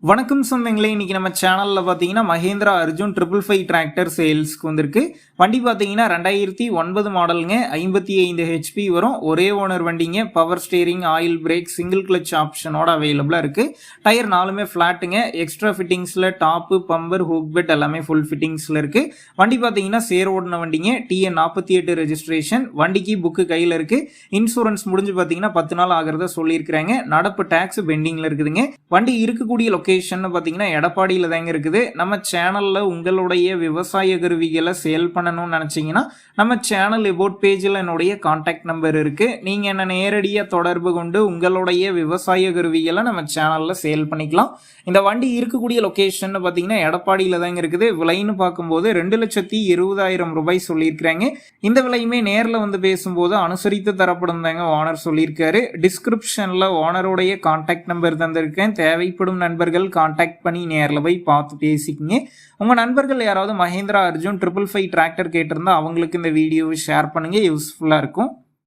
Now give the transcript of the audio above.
வணக்கம் சொந்தங்களே, இன்னைக்கு நம்ம சேனலில் பார்த்தீங்கன்னா மஹேந்திரா அர்ஜுன் 555 டிராக்டர் சேல்ஸ்க்கு வந்திருக்கு. வண்டி பார்த்தீங்கன்னா 2009 மாடலுங்க, 55 ஹெச்பி வரும். ஒரே ஓனர் வண்டிங்க. Power steering, oil brake, single clutch ஆப்ஷனோட அவைலபிளாக இருக்குது. டயர் நாலுமே ஃப்ளாட்டுங்க. எக்ஸ்ட்ரா ஃபிட்டிங்ஸில் டாப்பு, பம்பர், ஹூக் பெட் எல்லாமே ஃபுல் ஃபிட்டிங்ஸில் இருக்குது. வண்டி பார்த்தீங்கன்னா சேர் ஓடின வண்டிங்க. TN 48 registration. வண்டிக்கு புக்கு கையில் இருக்குது. இன்சூரன்ஸ் முடிஞ்சு பார்த்தீங்கன்னா 10 நாள் ஆகிறத சொல்லியிருக்கிறாங்க. நடப்பு டேக்ஸ் பெண்டிங்கில் இருக்குதுங்க. வண்டி இருக்கக்கூடிய லொக்கேஷன் பார்த்தீங்கன்னா எடப்பாடியில் தாங்க இருக்குது. நம்ம சேனலில் உங்களுடைய விவசாய கருவிகளை சேல் பண்ணணும்னு நினச்சிங்கன்னா நம்ம சேனல் எபோட் பேஜில் என்னுடைய கான்டாக்ட் நம்பர் இருக்குது. நீங்கள் என்ன நேரடியாக தொடர்பு கொண்டு உங்களுடைய விவசாய கருவிகளை நம்ம சேனலில் சேல் பண்ணிக்கலாம். இந்த வண்டி இருக்கக்கூடிய லொக்கேஷன் பார்த்தீங்கன்னா எடப்பாடியில் தாங்க இருக்குது. விலைன்னு பார்க்கும்போது 2,20,000 ரூபாய் சொல்லியிருக்கிறாங்க. இந்த விலையுமே நேரில் வந்து பேசும்போது அனுசரித்து தரப்படும் தாங்க ஓனர் சொல்லியிருக்காரு. டிஸ்கிரிப்ஷனில் ஓனருடைய கான்டாக்ட் நம்பர் தந்திருக்கேன். தேவைப்படும் நண்பர்கள் கான்டாக்ட் பண்ணி நேரில் போய் பார்த்து பேசிக்கிங்க. உங்கள் நண்பர்கள் யாராவது மஹேந்திரா அர்ஜுன் 555 டிராக்டர் கேட்டிருந்தா அவங்களுக்கு இந்த வீடியோவை ஷேர் பண்ணுங்கள். யூஸ்ஃபுல்லாக இருக்கும்.